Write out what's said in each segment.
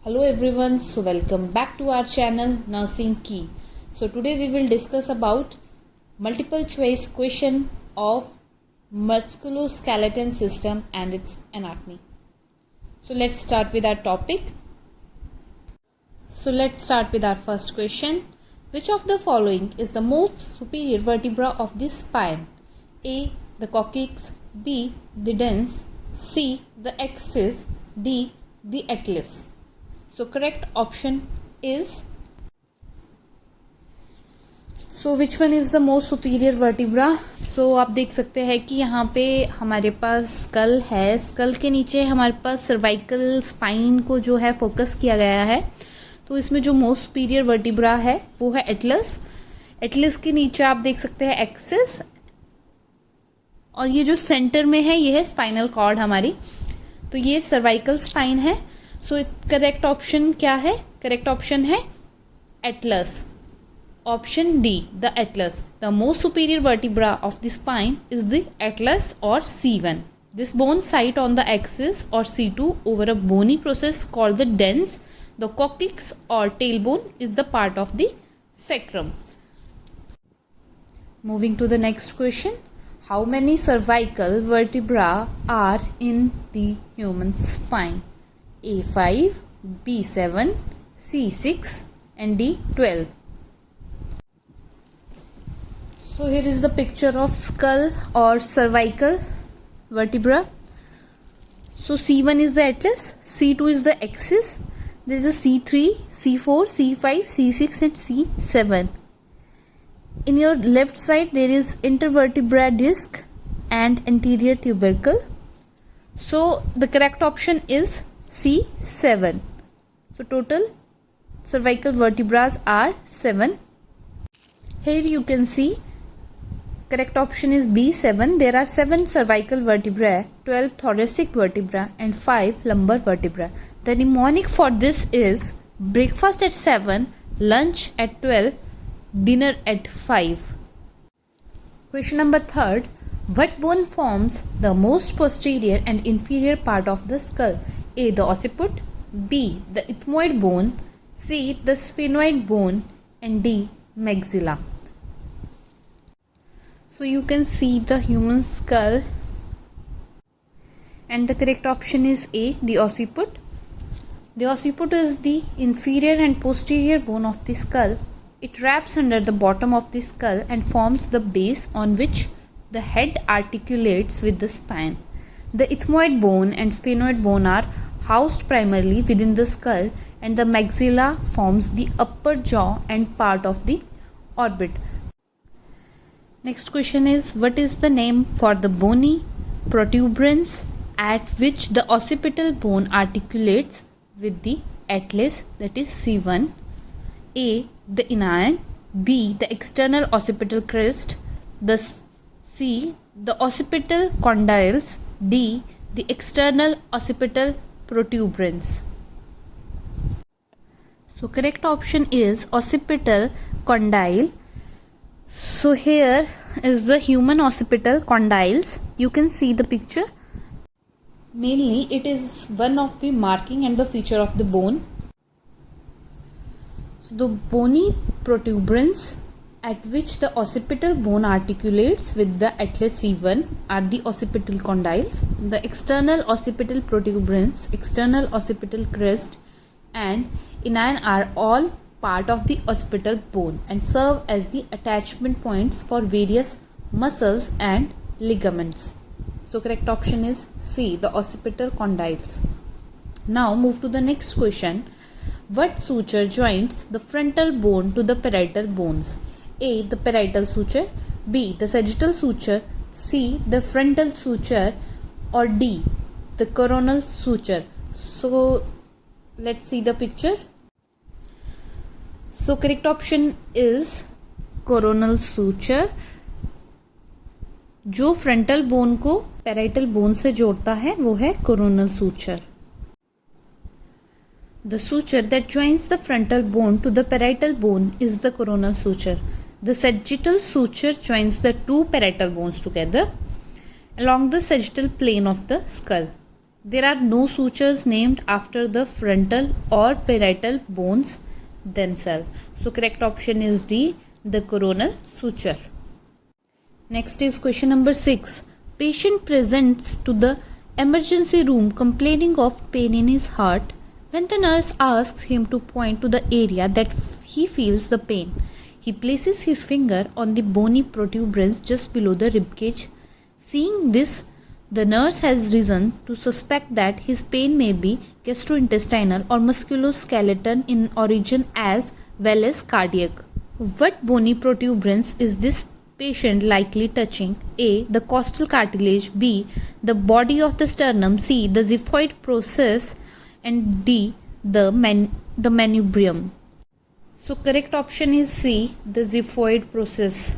Hello everyone, so welcome back to our channel Nursing Key. So today we will discuss about multiple choice question of musculoskeletal system and its anatomy. So let's start with our topic. So let's start with our first question. Which of the following is the most superior vertebra of the spine? A. The coccyx, B. The dens, C. The axis, D. The atlas. So correct option is, so which one is the most superior vertebra? So आप देख सकते हैं कि यहाँ पे हमारे पास school है, school के नीचे हमारे पास सर्वाइकल स्पाइन को जो है फोकस किया गया है. तो इसमें जो मोस्ट सुपीरियर वर्टिब्रा है वो है एटलस. एटलस के नीचे आप देख सकते हैं एक्सिस, और ये जो सेंटर में है ये है स्पाइनल कॉर्ड हमारी. तो ये सर्वाइकल स्पाइन है. सो करेक्ट ऑप्शन क्या है? करेक्ट ऑप्शन है Atlas. Option D, the Atlas. The most superior vertebra of the spine is the Atlas और C1. This bone site on the axis or C2 over a bony process called the dens. The coccyx or tailbone is the part of the sacrum. Moving to the next question. How many cervical vertebrae are in the human spine? A5, B7, C6 and D12. So here is the picture of skull or cervical vertebra. So C1 is the atlas, C2 is the axis, there is a C3, C4, C5, C6 and C7. In your left side there is intervertebral disc and anterior tubercle. So the correct option is C7. So total cervical vertebrae are 7. Here you can see correct option is B7. There are 7 cervical vertebrae, 12 thoracic vertebrae and 5 lumbar vertebrae. The mnemonic for this is breakfast at 7, lunch at 12, dinner at 5. Question number 3. What bone forms the most posterior and inferior part of the skull? A. The occiput, B. The ethmoid bone, C. The sphenoid bone and D. Maxilla. So you can see the human skull and the correct option is A. The occiput. The occiput is the inferior and posterior bone of the skull. It wraps under the bottom of the skull and forms the base on which the head articulates with the spine. The ethmoid bone and sphenoid bone are housed primarily within the skull, and the maxilla forms the upper jaw and part of the orbit. Next question is, what is the name for the bony protuberance at which the occipital bone articulates with the atlas, that is C1? A. The inion, B. The external occipital crest, the C. The occipital condyles, D. The external occipital protuberance. So correct option is occipital condyle. So here is the human occipital condyles. You can see the picture. Mainly it is one of the marking and the feature of the bone. So the bony protuberance at which the occipital bone articulates with the atlas C1 are the occipital condyles. The external occipital protuberance, external occipital crest and inion are all part of the occipital bone and serve as the attachment points for various muscles and ligaments. So correct option is C, the occipital condyles. Now move to the next question. What suture joins the frontal bone to the parietal bones? A. The parietal suture, B. The sagittal suture, C. The frontal suture or D. The coronal suture. So let's see the picture. So correct option is coronal suture. जो frontal bone को parietal bone से जोड़ता है वो है coronal suture. The suture that joins the frontal bone to the parietal bone is the coronal suture. The sagittal suture joins the two parietal bones together along the sagittal plane of the skull. There are no sutures named after the frontal or parietal bones themselves. So correct option is D, the coronal suture. Next is question number 6. Patient presents to the emergency room complaining of pain in his heart. When the nurse asks him to point to the area that he feels the pain, he places his finger on the bony protuberance just below the ribcage. Seeing this, the nurse has reason to suspect that his pain may be gastrointestinal or musculoskeletal in origin as well as cardiac. What bony protuberance is this patient likely touching? A. The costal cartilage. B. The body of the sternum. C. The xiphoid process. And D. The manubrium. So correct option is C, the xiphoid process.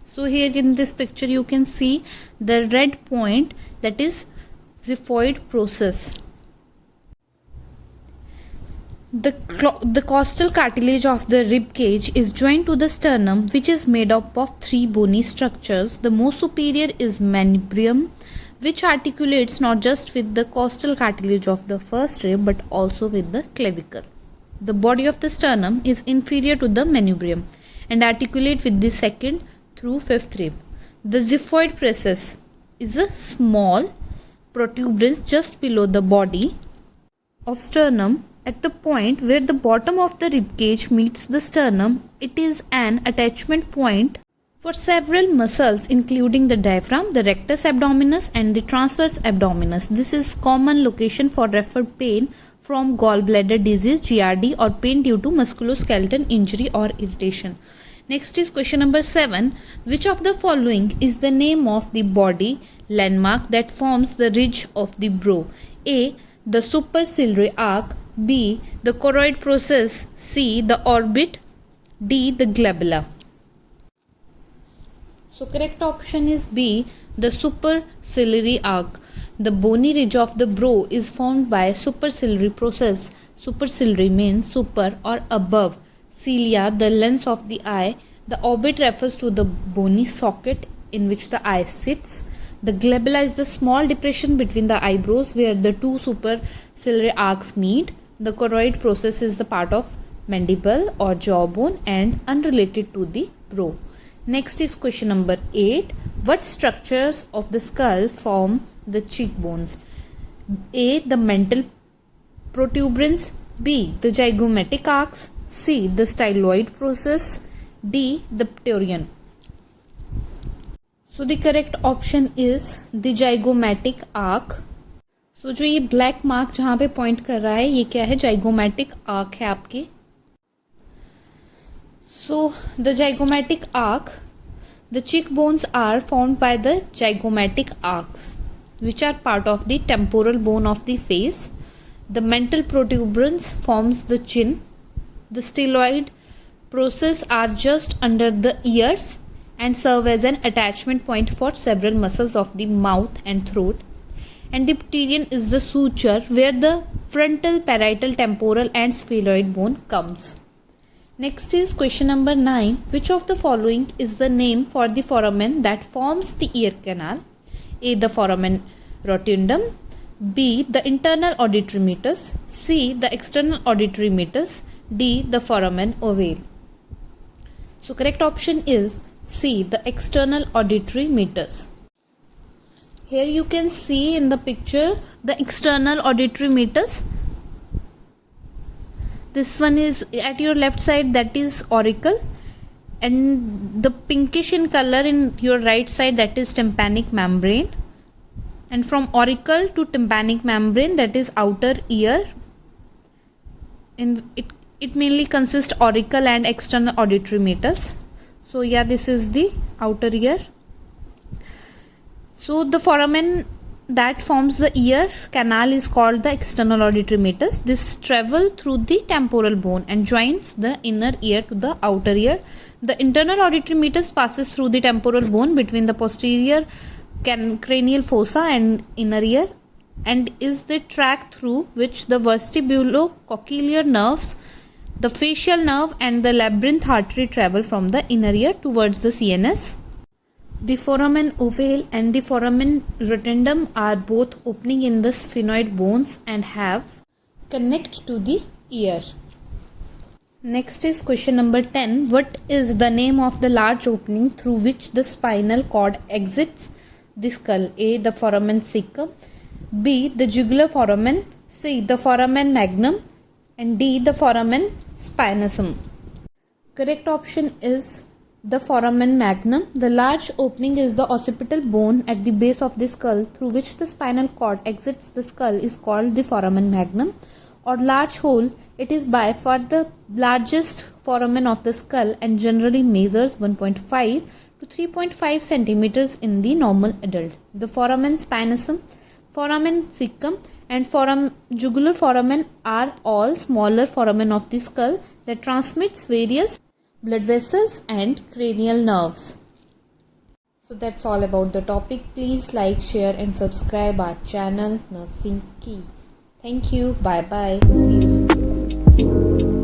So here in this picture you can see the red point, that is xiphoid process. The costal cartilage of the rib cage is joined to the sternum, which is made up of 3 bony structures. The most superior is manubrium, which articulates not just with the costal cartilage of the first rib but also with the clavicle. The body of the sternum is inferior to the manubrium and articulate with the second through fifth rib. The xiphoid process is a small protuberance just below the body of sternum at the point where the bottom of the rib cage meets the sternum. It is an attachment point for several muscles including the diaphragm, the rectus abdominis and the transverse abdominis. This is common location for referred pain from gallbladder disease, GRD, or pain due to musculoskeletal injury or irritation. Next is question number 7. Which of the following is the name of the body landmark that forms the ridge of the brow? A. The superciliary arc. B. The choroid process. C. The orbit. D. The glabella. So correct option is B, the superciliary arc. The bony ridge of the brow is formed by superciliary process. Superciliary means super or above. Cilia, the lens of the eye. The orbit refers to the bony socket in which the eye sits. The glabella is the small depression between the eyebrows where the 2 superciliary arcs meet. The choroid process is the part of mandible or jawbone and unrelated to the brow. Next is question number 8. What structures of the skull form the cheekbones? A. The mental protuberance. B. The zygomatic arcs. C. The styloid process. D. The pterion. So the correct option is the zygomatic arc. So जो ये black mark जहाँ पे point कर रहा है ये क्या है? zygomatic arc है आपकी. So the zygomatic arc, the cheekbones are formed by the zygomatic arcs, which are part of the temporal bone of the face. The mental protuberance forms the chin. The styloid process are just under the ears and serve as an attachment point for several muscles of the mouth and throat. And the pterion is the suture where the frontal, parietal, temporal and sphenoid bone comes. Next is question number 9. Which of the following is the name for the foramen that forms the ear canal? A. The foramen rotundum. B. The internal auditory meatus. C. The external auditory meatus. D. The foramen ovale. So correct option is C. The external auditory meatus. Here you can see in the picture the external auditory meatus. This one is at your left side, that is auricle, and the pinkish in color in your right side, that is tympanic membrane, and from auricle to tympanic membrane, that is outer ear. In it mainly consists auricle and external auditory meatus. So yeah, this is the outer ear. So the foramen that forms the ear canal is called the external auditory meatus. This travels through the temporal bone and joins the inner ear to the outer ear. The internal auditory meatus passes through the temporal bone between the posterior cranial fossa and inner ear and is the tract through which the vestibulocochlear nerves, the facial nerve and the labyrinth artery travel from the inner ear towards the CNS. The foramen ovale and the foramen rotundum are both opening in the sphenoid bones and have connect to the ear. Next is question number 10. What is the name of the large opening through which the spinal cord exits the skull? A. The foramen cecum, B. The jugular foramen, C. The foramen magnum, and D. The foramen spinosum. Correct option is the foramen magnum. The large opening is the occipital bone at the base of the skull through which the spinal cord exits the skull is called the foramen magnum or large hole. It is by far the largest foramen of the skull and generally measures 1.5 to 3.5 centimeters in the normal adult. The foramen spinosum, foramen cecum and jugular foramen are all smaller foramen of the skull that transmits various blood vessels and cranial nerves. So that's all about the topic. Please like, share and subscribe our channel Nursing Key. Thank you. Bye bye. See you soon.